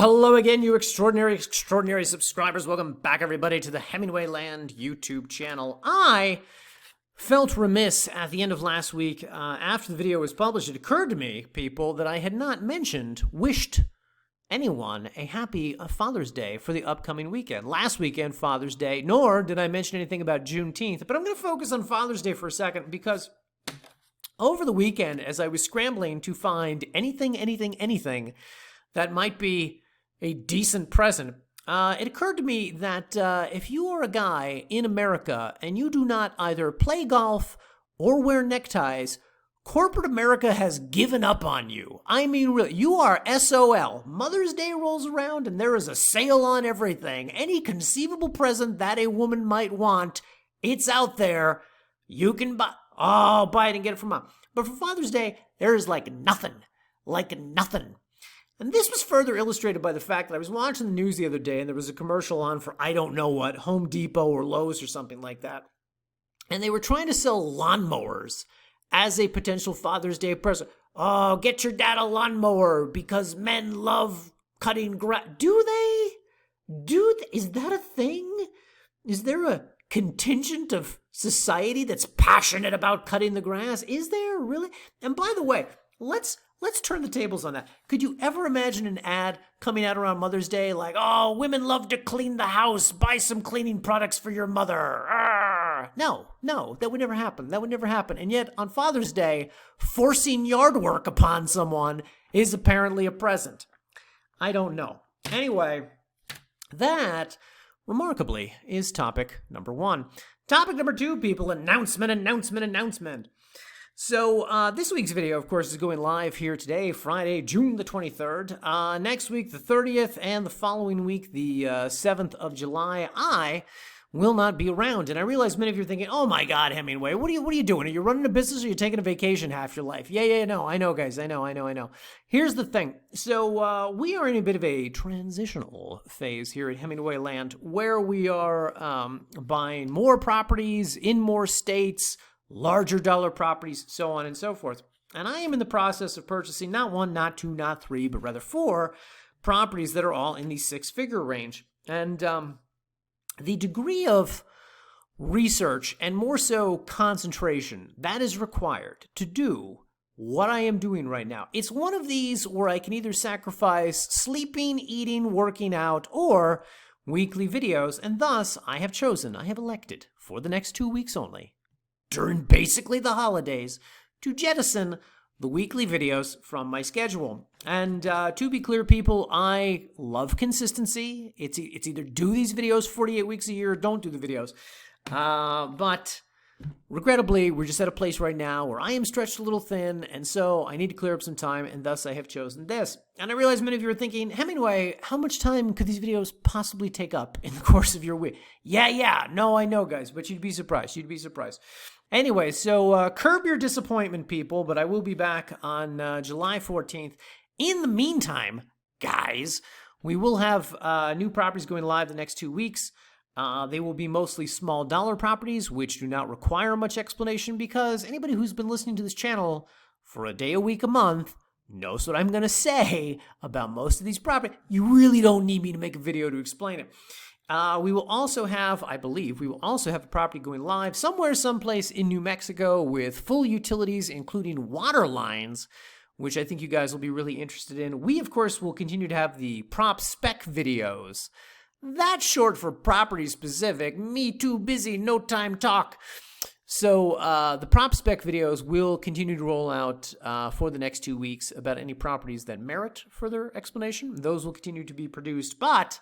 Hello again, you extraordinary subscribers. Welcome back, everybody, to the Hemingway Land YouTube channel. I felt remiss at the end of last week, after the video was published. It occurred to me, people, that I had not wished anyone a happy Father's Day for the upcoming weekend. Last weekend, Father's Day, nor did I mention anything about Juneteenth. But I'm going to focus on Father's Day for a second because over the weekend, as I was scrambling to find anything that might be a decent present, it occurred to me that if you are a guy in America and you do not either play golf or wear neckties, corporate America has given up on you. I mean, really, you are SOL. Mother's Day rolls around and there is a sale on everything. Any conceivable present that a woman might want, it's out there. You can buy it and get it from mom. But for Father's Day, there is like nothing. And this was further illustrated by the fact that I was watching the news the other day and there was a commercial on for I don't know what, Home Depot or Lowe's or something like that. And they were trying to sell lawnmowers as a potential Father's Day present. Oh, get your dad a lawnmower because men love cutting grass. Do they? Is that a thing? Is there a contingent of society that's passionate about cutting the grass? Is there really? And by the way, let's turn the tables on that. Could you ever imagine an ad coming out around Mother's Day like, oh, women love to clean the house, buy some cleaning products for your mother? Arr! No, that would never happen. And yet, on Father's Day, forcing yard work upon someone is apparently a present. I don't know. Anyway, that, remarkably, is topic number one. Topic number two, people, announcement. So this week's video, of course, is going live here today, Friday, June the 23rd. Next week, the 30th, and the following week, the 7th of July, I will not be around. And I realize many of you are thinking, oh my God, Hemingway, what are you doing? Are you running a business or are you taking a vacation half your life? Yeah, no, I know, guys, I know. Here's the thing. So we are in a bit of a transitional phase here at Hemingway Land where we are buying more properties in more states, larger dollar properties, so on and so forth. And I am in the process of purchasing not one, not two, not three, but rather 4 properties that are all in the 6-figure range. And the degree of research and more so concentration that is required to do what I am doing right now. It's one of these where I can either sacrifice sleeping, eating, working out, or weekly videos. And thus, I have elected for the next 2 weeks only, during basically the holidays, to jettison the weekly videos from my schedule. And to be clear, people, I love consistency. It's either do these videos 48 weeks a year or don't do the videos. But regrettably, we're just at a place right now where I am stretched a little thin, and so I need to clear up some time, and thus I have chosen this. And I realize many of you are thinking, Hemingway, how much time could these videos possibly take up in the course of your week? Yeah, no, I know, guys, but you'd be surprised. Anyway, so curb your disappointment, people, but I will be back on July 14th. In the meantime, guys, we will have new properties going live the next 2 weeks. They will be mostly small dollar properties, which do not require much explanation because anybody who's been listening to this channel for a day, a week, a month knows what I'm going to say about most of these properties. You really don't need me to make a video to explain it. We will also have, I believe, a property going live somewhere, someplace in New Mexico with full utilities, including water lines, which I think you guys will be really interested in. We, of course, will continue to have the prop spec videos. That's short for property specific. Me too busy, no time talk. So the prop spec videos will continue to roll out for the next 2 weeks about any properties that merit further explanation. Those will continue to be produced, but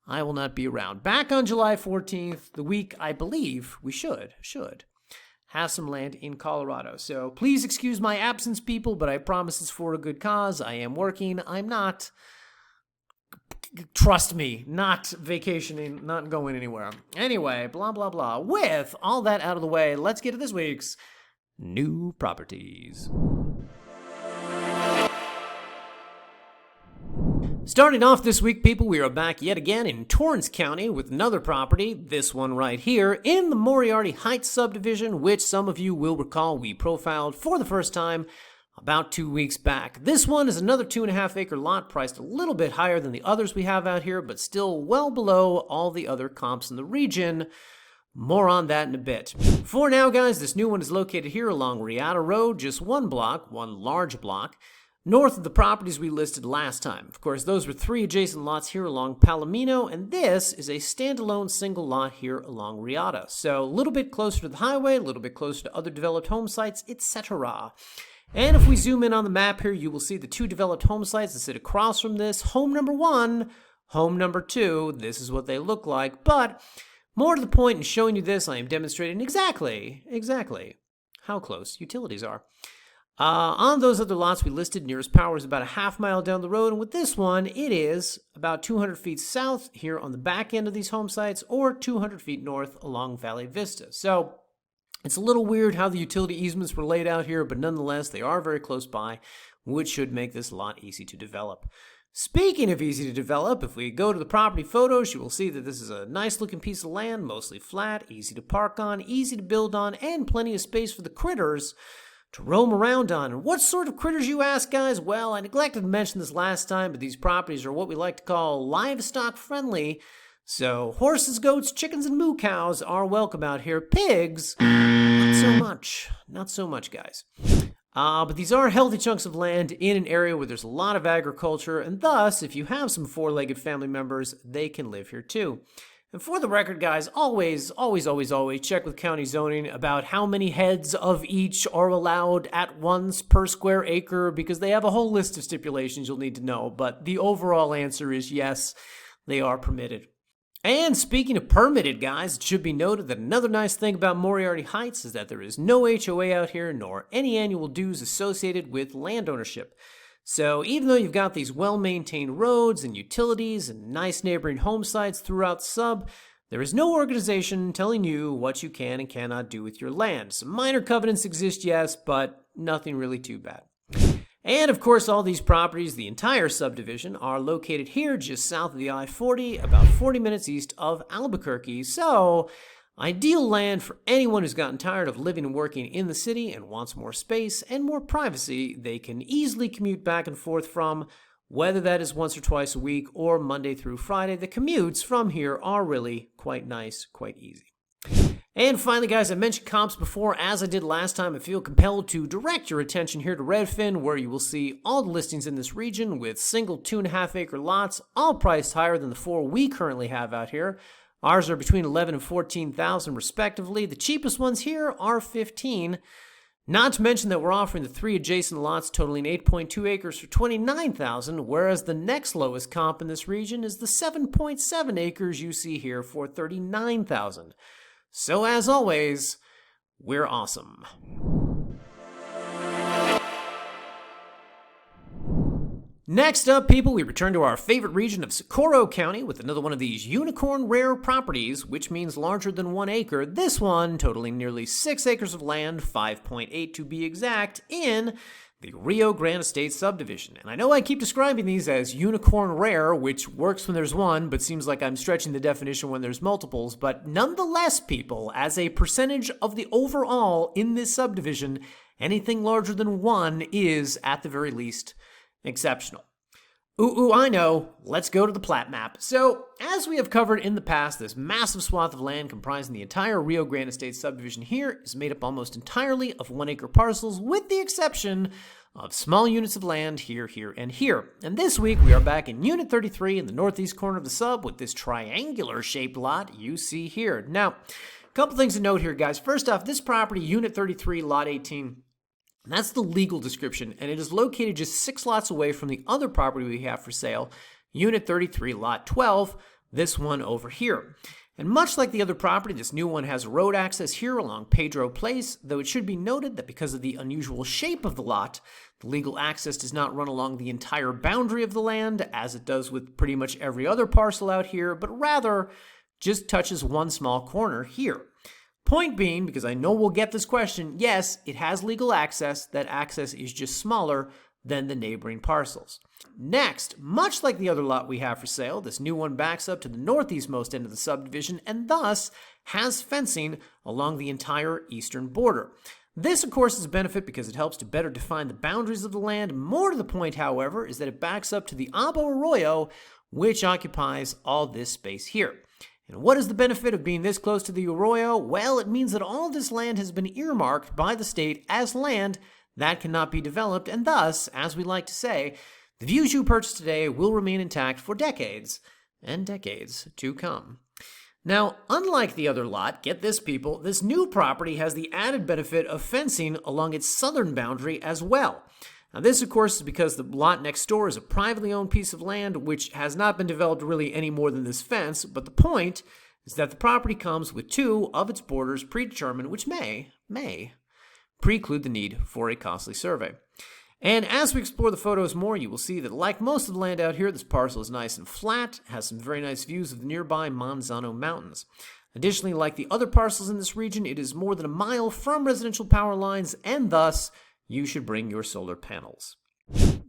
I will not be around. Back on July 14th, the week I believe we should have some land in Colorado. So please excuse my absence, people, but I promise it's for a good cause. I am working. I'm not, trust me, not vacationing, not going anywhere. Anyway, blah, blah, blah. With all that out of the way, let's get to this week's new properties. Starting off this week, people, we are back yet again in Torrance County with another property, this one right here, in the Moriarty Heights subdivision, which some of you will recall we profiled for the first time about 2 weeks back. This one is another 2.5 acre lot priced a little bit higher than the others we have out here, but still well below all the other comps in the region. More on that in a bit. For now, guys, this new one is located here along Riata Road, just one block, one large block, north of the properties we listed last time. Of course, those were 3 adjacent lots here along Palomino, and this is a standalone single lot here along Riata. So a little bit closer to the highway, a little bit closer to other developed home sites, etc. And if we zoom in on the map here, you will see the 2 developed home sites that sit across from this. Home number 1, home number 2, this is what they look like. But more to the point in showing you this, I am demonstrating exactly how close utilities are. On those other lots we listed, nearest power is about a half mile down the road, and with this one, it is about 200 feet south here on the back end of these home sites, or 200 feet north along Valley Vista. So it's a little weird how the utility easements were laid out here, but nonetheless, they are very close by, which should make this lot easy to develop. Speaking of easy to develop, if we go to the property photos, you will see that this is a nice looking piece of land, mostly flat, easy to park on, easy to build on, and plenty of space for the critters to roam around on. And what sort of critters, you ask, guys? Well, I neglected to mention this last time, but these properties are what we like to call livestock friendly. So horses, goats, chickens, and moo cows are welcome out here. Pigs, not so much. Not so much, guys. But these are healthy chunks of land in an area where there's a lot of agriculture, and thus, if you have some 4-legged family members, they can live here too. And for the record, guys, always check with county zoning about how many heads of each are allowed at once per square acre, because they have a whole list of stipulations you'll need to know. But the overall answer is yes, they are permitted. And speaking of permitted, guys, it should be noted that another nice thing about Moriarty Heights is that there is no HOA out here, nor any annual dues associated with land ownership. So even though you've got these well-maintained roads and utilities and nice neighboring home sites throughout the sub, there is no organization telling you what you can and cannot do with your land. Some minor covenants exist, yes, but nothing really too bad. And of course, all these properties, the entire subdivision, are located here just south of the I-40, about 40 minutes east of Albuquerque. So ideal land for anyone who's gotten tired of living and working in the city and wants more space and more privacy they can easily commute back and forth from, whether that is once or twice a week or Monday through Friday. The commutes from here are really quite nice, quite easy. And finally, guys, I mentioned comps before. As I did last time, I feel compelled to direct your attention here to Redfin, where you will see all the listings in this region with single 2.5 acre lots, all priced higher than the 4 we currently have out here. Ours are between $11,000 and $14,000 respectively. The cheapest ones here are $15,000. Not to mention that we're offering the 3 adjacent lots totaling 8.2 acres for $29,000, whereas the next lowest comp in this region is the 7.7 acres you see here for $39,000. So as always, we're awesome. Next up, people, we return to our favorite region of Socorro County with another one of these unicorn rare properties, which means larger than 1 acre. This one totaling nearly 6 acres of land, 5.8 to be exact, in the Rio Grande State subdivision. And I know I keep describing these as unicorn rare, which works when there's one, but seems like I'm stretching the definition when there's multiples. But nonetheless, people, as a percentage of the overall in this subdivision, anything larger than 1 is, at the very least, exceptional. Ooh, I know. Let's go to the plat map. So, as we have covered in the past, this massive swath of land comprising the entire Rio Grande State subdivision here is made up almost entirely of 1 acre parcels, with the exception of small units of land here, and here. And this week, we are back in Unit 33 in the northeast corner of the sub with this triangular-shaped lot you see here. Now, a couple things to note here, guys. First off, this property, Unit 33, Lot 18, that's the legal description, and it is located just 6 lots away from the other property we have for sale, Unit 33, Lot 12, this one over here. And much like the other property, this new one has road access here along Pedro Place, though it should be noted that because of the unusual shape of the lot, the legal access does not run along the entire boundary of the land, as it does with pretty much every other parcel out here, but rather just touches one small corner here. Point being, because I know we'll get this question, yes, it has legal access. That access is just smaller than the neighboring parcels. Next, much like the other lot we have for sale, this new one backs up to the northeastmost end of the subdivision and thus has fencing along the entire eastern border. This, of course, is a benefit because it helps to better define the boundaries of the land. More to the point, however, is that it backs up to the Abo Arroyo, which occupies all this space here. And what is the benefit of being this close to the arroyo? Well, it means that all of this land has been earmarked by the state as land that cannot be developed, and thus, as we like to say, the views you purchase today will remain intact for decades and decades to come. Now, unlike the other lot, get this people, this new property has the added benefit of fencing along its southern boundary as well. Now, this, of course, is because the lot next door is a privately owned piece of land which has not been developed really any more than this fence, but the point is that the property comes with two of its borders predetermined, which may preclude the need for a costly survey. And as we explore the photos more, you will see that like most of the land out here, this parcel is nice and flat, has some very nice views of the nearby Manzano Mountains. Additionally, like the other parcels in this region, it is more than a mile from residential power lines, and thus, you should bring your solar panels.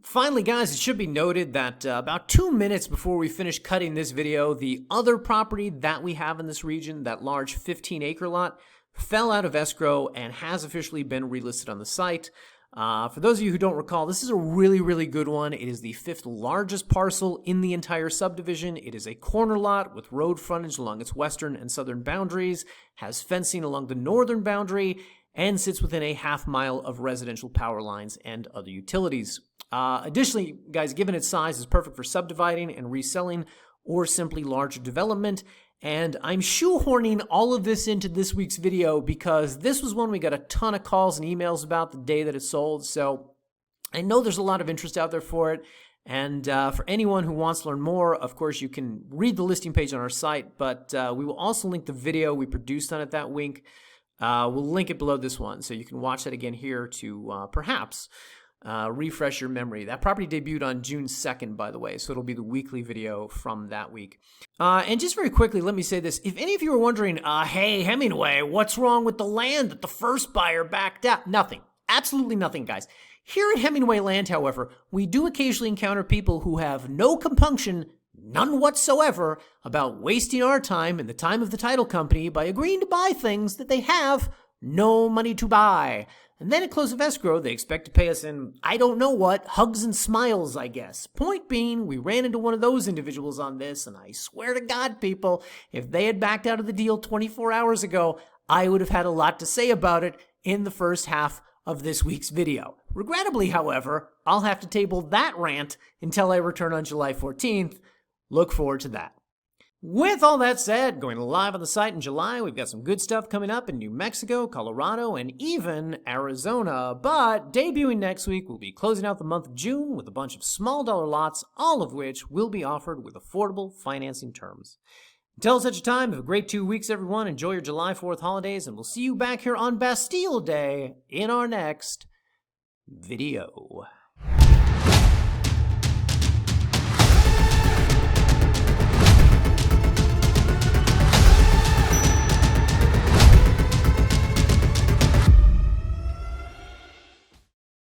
Finally, guys, it should be noted that about 2 minutes before we finish cutting this video, the other property that we have in this region, that large 15-acre lot, fell out of escrow and has officially been relisted on the site. For those of you who don't recall, this is a really, really good one. It is the 5th largest parcel in the entire subdivision. It is a corner lot with road frontage along its western and southern boundaries, has fencing along the northern boundary, and sits within a half-mile of residential power lines and other utilities. Additionally, guys, given its size, it's perfect for subdividing and reselling or simply larger development. And I'm shoehorning all of this into this week's video because this was one we got a ton of calls and emails about the day that it sold. So I know there's a lot of interest out there for it. And for anyone who wants to learn more, of course, you can read the listing page on our site. But we will also link the video we produced on it that week. We'll link it below this one, so you can watch that again here to perhaps refresh your memory. That property debuted on June 2nd, by the way, so it'll be the weekly video from that week. And just very quickly, let me say this. If any of you are wondering, hey, Hemingway, what's wrong with the land that the first buyer backed out? Nothing. Absolutely nothing, guys. Here at Hemingway Land, however, we do occasionally encounter people who have no compunction, none whatsoever, about wasting our time and the time of the title company by agreeing to buy things that they have no money to buy. And then at close of escrow, they expect to pay us in, I don't know what, hugs and smiles, I guess. Point being, we ran into one of those individuals on this, and I swear to God, people, if they had backed out of the deal 24 hours ago, I would have had a lot to say about it in the first half of this week's video. Regrettably, however, I'll have to table that rant until I return on July 14th. Look forward to that. With all that said, going live on the site in July, we've got some good stuff coming up in New Mexico, Colorado, and even Arizona. But debuting next week, we'll be closing out the month of June with a bunch of small dollar lots, all of which will be offered with affordable financing terms. Until such a time, have a great 2 weeks, everyone. Enjoy your July 4th holidays, and we'll see you back here on Bastille Day in our next video.